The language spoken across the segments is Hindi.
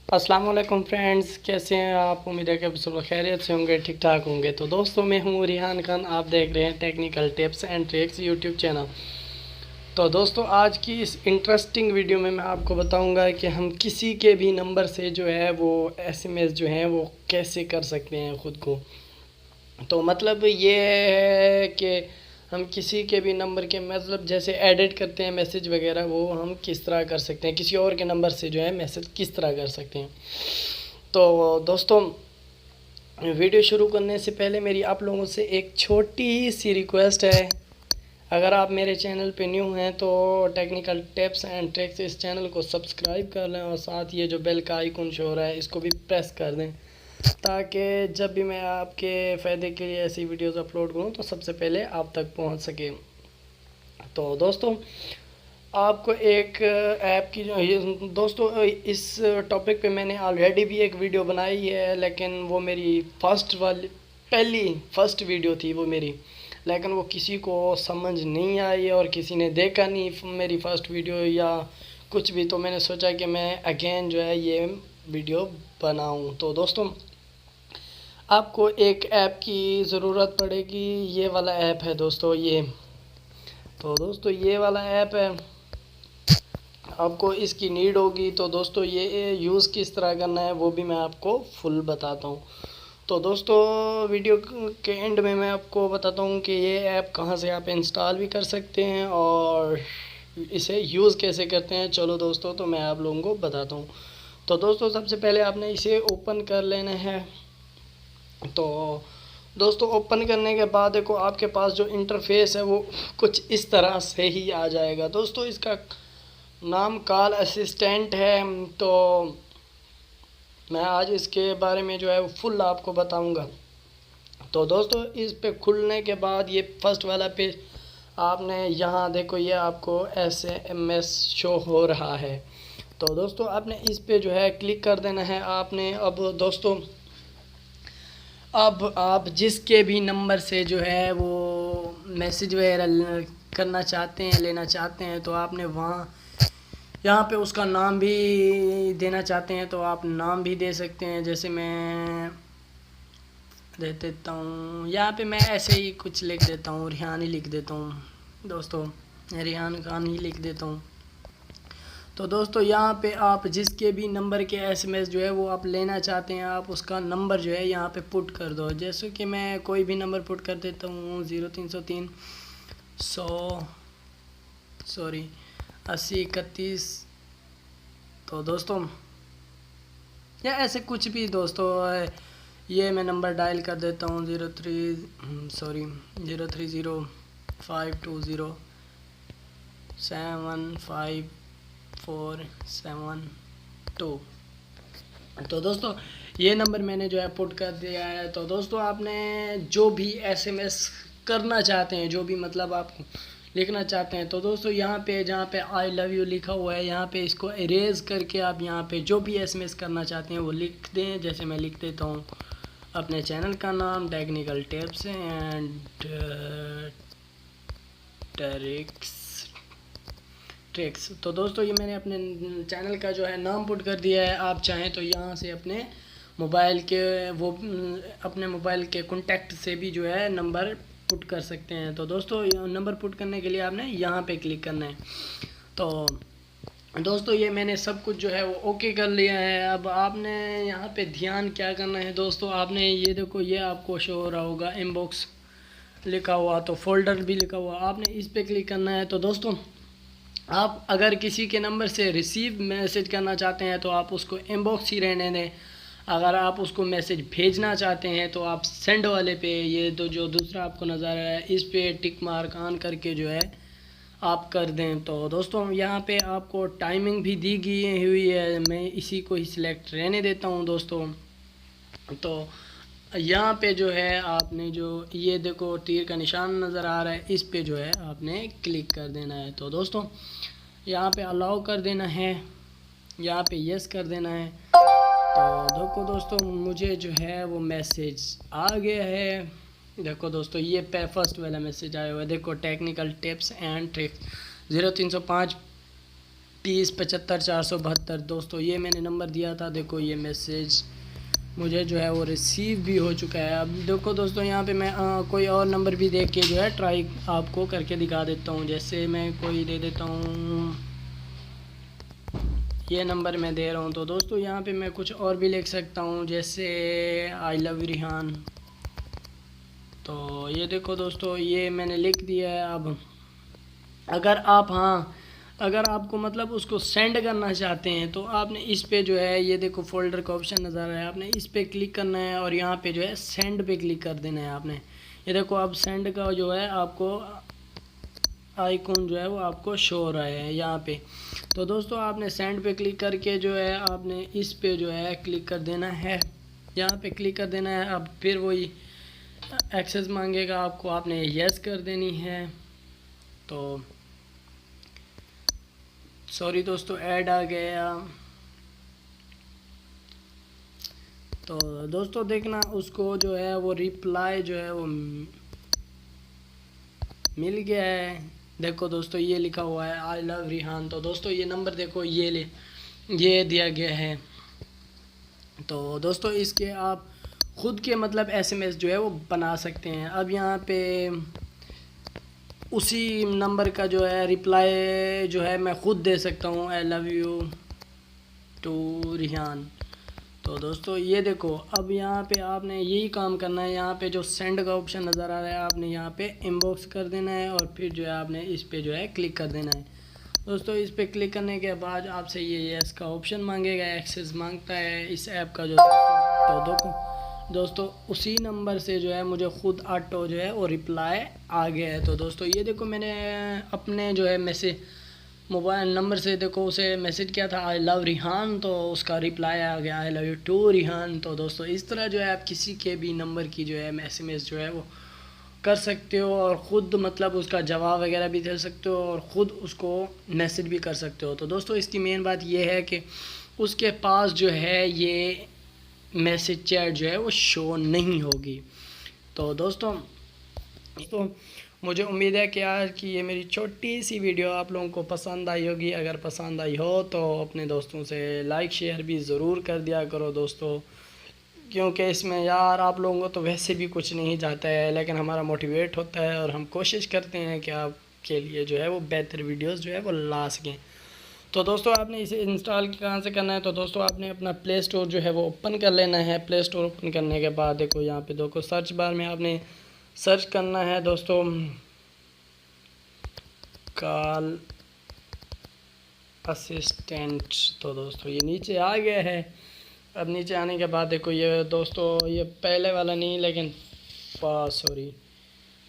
अस्सलाम वालेकुम फ्रेंड्स, कैसे हैं आप। उम्मीद है कि आप सब खैरियत से होंगे, ठीक ठाक होंगे। तो दोस्तों, मैं हूं रिहान खान, आप देख रहे हैं technical tips and tricks YouTube channel. तो दोस्तों, आज की इस इंटरेस्टिंग वीडियो में मैं आपको बताऊंगा कि हम किसी के भी नंबर से जो है वो एसएमएस जो है वो कैसे कर सकते हैं ख़ुद को। तो मतलब ये है कि हम किसी के भी नंबर के मतलब जैसे एडिट करते हैं मैसेज वगैरह, वो हम किस तरह कर सकते हैं, किसी और के नंबर से जो है मैसेज किस तरह कर सकते हैं। तो दोस्तों, वीडियो शुरू करने से पहले मेरी आप लोगों से एक छोटी सी रिक्वेस्ट है। अगर आप मेरे चैनल पे न्यू हैं तो टेक्निकल टिप्स एंड ट्रिक्स इस चैनल को सब्सक्राइब कर लें और साथ ये जो बेल का आइकन शो हो रहा है इसको भी प्रेस कर दें, ताकि जब भी मैं आपके फ़ायदे के लिए ऐसी वीडियोस अपलोड करूं तो सबसे पहले आप तक पहुंच सके। तो दोस्तों, आपको एक ऐप की दोस्तों इस टॉपिक पे मैंने ऑलरेडी भी एक वीडियो बनाई है, लेकिन वो मेरी पहली फर्स्ट वीडियो थी वो मेरी, लेकिन वो किसी को समझ नहीं आई और किसी ने देखा नहीं मेरी फ़र्स्ट वीडियो या कुछ भी। तो मैंने सोचा कि मैं अगेन जो है ये वीडियो बनाऊं। तो दोस्तों, आपको एक ऐप की ज़रूरत पड़ेगी। ये वाला ऐप है दोस्तों, ये तो दोस्तों ये वाला ऐप है, आपको इसकी नीड होगी। तो दोस्तों, ये यूज़ किस तरह करना है वो भी मैं आपको फुल बताता हूँ। तो दोस्तों, वीडियो के एंड में मैं आपको बताता हूँ कि ये ऐप कहाँ से आप इंस्टॉल भी कर सकते हैं और इसे यूज़ कैसे करते हैं। चलो दोस्तों, तो मैं आप लोगों को बताता हूँ। तो दोस्तों, सबसे पहले आपने इसे ओपन कर लेना है। तो दोस्तों, ओपन करने के बाद देखो आपके पास जो इंटरफेस है वो कुछ इस तरह से ही आ जाएगा। दोस्तों, इसका नाम कॉल असिस्टेंट है। तो मैं आज इसके बारे में जो है वो फुल आपको बताऊंगा। तो दोस्तों, इस पे खुलने के बाद ये फर्स्ट वाला पेज आपने यहाँ देखो, ये आपको एसएमएस शो हो रहा है। तो दोस्तों, आपने इस पे जो है क्लिक कर देना है आपने। अब दोस्तों, अब आप जिसके भी नंबर से जो है वो मैसेज वगैरह करना चाहते हैं, लेना चाहते हैं, तो आपने वहाँ यहाँ पे उसका नाम भी देना चाहते हैं तो आप नाम भी दे सकते हैं। जैसे मैं दे देता हूँ, यहाँ पे मैं ऐसे ही कुछ लिख देता हूँ, रिहान ही लिख देता हूँ दोस्तों, रिहान खान ही लिख देता हूँ। तो दोस्तों, यहाँ पे आप जिसके भी नंबर के एसएमएस जो है वो आप लेना चाहते हैं, आप उसका नंबर जो है यहाँ पे पुट कर दो। जैसे कि मैं कोई भी नंबर पुट कर देता हूँ, 0303 100 80 31। तो दोस्तों, या ऐसे कुछ भी दोस्तों, ये मैं नंबर डायल कर देता हूँ 0300520754742। तो दोस्तों, ये नंबर मैंने जो है पुट कर दिया है। तो दोस्तों, आपने जो भी एसएमएस करना चाहते हैं, जो भी मतलब आप लिखना चाहते हैं, तो दोस्तों यहाँ पे जहाँ पे आई लव यू लिखा हुआ है, यहाँ पे इसको इरेज करके आप यहाँ पे जो भी एसएमएस करना चाहते हैं वो लिख दें। जैसे मैं लिख देता हूँ अपने चैनल का नाम, टेक्निकल टिप्स एंड ट्रिक्स। तो दोस्तों, ये मैंने अपने चैनल का जो है नाम पुट कर दिया है। आप चाहें तो यहाँ से अपने मोबाइल के अपने मोबाइल के कॉन्टैक्ट से भी जो है नंबर पुट कर सकते हैं। तो दोस्तों, नंबर पुट करने के लिए आपने यहाँ पे क्लिक करना है। तो दोस्तों, ये मैंने सब कुछ जो है वो ओके कर लिया है। अब आपने यहाँ पे ध्यान क्या करना है दोस्तों, आपने ये देखो, ये आपको शो हो रहा होगा इनबॉक्स लिखा हुआ, तो फोल्डर भी लिखा हुआ, आपने इस पे क्लिक करना है। तो दोस्तों, आप अगर किसी के नंबर से रिसीव मैसेज करना चाहते हैं तो आप उसको इनबॉक्स ही रहने दें। अगर आप उसको मैसेज भेजना चाहते हैं तो आप सेंड वाले पे, ये तो जो दूसरा आपको नज़र आ रहा है, इस पे टिक मार्क ऑन करके जो है आप कर दें। तो दोस्तों, यहाँ पे आपको टाइमिंग भी दी गई हुई है, मैं इसी को ही सिलेक्ट रहने देता हूँ दोस्तों। तो यहाँ पे जो है आपने जो ये देखो तीर का निशान नज़र आ रहा है, इस पे जो है आपने क्लिक कर देना है। तो दोस्तों, यहाँ पे अलाउ कर देना है, यहाँ पे यस कर देना है। तो देखो दोस्तों, मुझे जो है वो मैसेज आ गया है। देखो दोस्तों, ये फर्स्ट वाला मैसेज आया हुआ है, देखो टेक्निकल टिप्स एंड ट्रिक्स 0305 3075 472। दोस्तों ये मैंने नंबर दिया था, देखो ये मैसेज मुझे जो है वो रिसीव भी हो चुका है। अब देखो दोस्तों यहाँ पे मैं कोई और नंबर भी देख के जो है ट्राई आपको करके दिखा देता हूँ। जैसे मैं कोई दे देता हूँ, ये नंबर मैं दे रहा हूँ। तो दोस्तों यहाँ पे मैं कुछ और भी लिख सकता हूँ, जैसे आई लव रिहान। तो ये देखो दोस्तों ये मैंने लिख दिया है। अब अगर आप, हाँ, अगर आपको मतलब उसको सेंड करना चाहते हैं तो आपने इस पे जो है, ये देखो फोल्डर का ऑप्शन नज़र आ रहा है, आपने इस पे क्लिक करना है और यहाँ पे जो है सेंड पे क्लिक कर देना है आपने। ये देखो अब सेंड का जो है आपको आइकॉन जो है वो आपको शो हो रहा है यहाँ पे। तो दोस्तों आपने सेंड पे क्लिक करके जो है आपने इस पे जो है क्लिक कर देना है, यहाँ पे क्लिक कर देना है। अब फिर वही एक्सेस मांगेगा आपको, आपने यस कर देनी है। तो सॉरी दोस्तों ऐड आ गया। तो दोस्तों देखना उसको जो है वो रिप्लाई जो है वो मिल गया है। देखो दोस्तों ये लिखा हुआ है आई लव रिहान। तो दोस्तों ये नंबर देखो ये दिया गया है। तो दोस्तों इसके आप ख़ुद के मतलब एसएमएस जो है वो बना सकते हैं। अब यहाँ पे उसी नंबर का जो है रिप्लाई जो है मैं ख़ुद दे सकता हूँ, I love you too Rihan. तो दोस्तों ये देखो अब यहाँ पे आपने यही काम करना है। यहाँ पे जो सेंड का ऑप्शन नज़र आ रहा है आपने यहाँ पे इनबॉक्स कर देना है और फिर जो है आपने इस पे जो है क्लिक कर देना है। दोस्तों इस पे क्लिक करने के बाद आपसे ये यस का ऑप्शन मांगेगा, एक्सेस मांगता है इस ऐप का जो। तो दोस्तों उसी नंबर से जो है मुझे ख़ुद ऑटो जो है वो रिप्लाई आ गया है। तो दोस्तों ये देखो मैंने अपने जो है मैसेज मोबाइल नंबर से देखो उसे मैसेज किया था आई लव रिहान, तो उसका रिप्लाई आ गया I love you too Rihan. तो दोस्तों इस तरह जो है आप किसी के भी नंबर की जो है एसएमएस जो है वो कर सकते हो और ख़ुद मतलब उसका जवाब वगैरह भी दे सकते हो और ख़ुद उसको मैसेज भी कर सकते हो। तो दोस्तों इसकी मेन बात ये है कि उसके पास जो है ये मैसेज चैट जो है वो शो नहीं होगी। तो दोस्तों मुझे उम्मीद है कि आज की ये मेरी छोटी सी वीडियो आप लोगों को पसंद आई होगी। अगर पसंद आई हो तो अपने दोस्तों से लाइक शेयर भी ज़रूर कर दिया करो दोस्तों, क्योंकि इसमें यार आप लोगों को तो वैसे भी कुछ नहीं जाता है, लेकिन हमारा मोटिवेट होता है और हम कोशिश करते हैं कि आपके लिए जो है वो बेहतर वीडियोस जो है वो ला सकें। तो दोस्तों आपने इसे इंस्टॉल कहाँ से करना है, तो दोस्तों आपने अपना प्ले स्टोर जो है वो ओपन कर लेना है। प्ले स्टोर ओपन करने के बाद देखो यहाँ पे देखो सर्च बार में आपने सर्च करना है दोस्तों कॉल असिस्टेंट। तो दोस्तों ये नीचे आ गया है। अब नीचे आने के बाद देखो ये दोस्तों ये पहले वाला नहीं लेकिन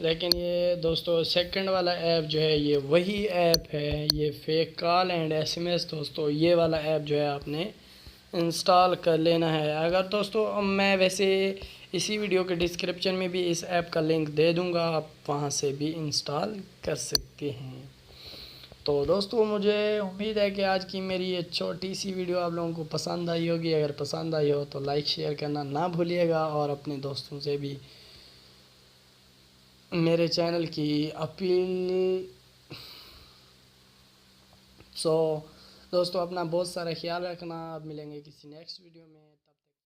लेकिन ये दोस्तों सेकंड वाला ऐप जो है ये वही ऐप है, ये फेक कॉल एंड एसएमएस। दोस्तों ये वाला ऐप जो है आपने इंस्टॉल कर लेना है। अगर दोस्तों मैं वैसे इसी वीडियो के डिस्क्रिप्शन में भी इस ऐप का लिंक दे दूंगा, आप वहां से भी इंस्टॉल कर सकते हैं। तो दोस्तों मुझे उम्मीद है कि आज की मेरी ये छोटी सी वीडियो आप लोगों को पसंद आई होगी। अगर पसंद आई हो तो लाइक शेयर करना ना भूलिएगा और अपने दोस्तों से भी मेरे चैनल की अपील। दोस्तों अपना बहुत सारा ख्याल रखना। अब मिलेंगे किसी नेक्स्ट वीडियो में।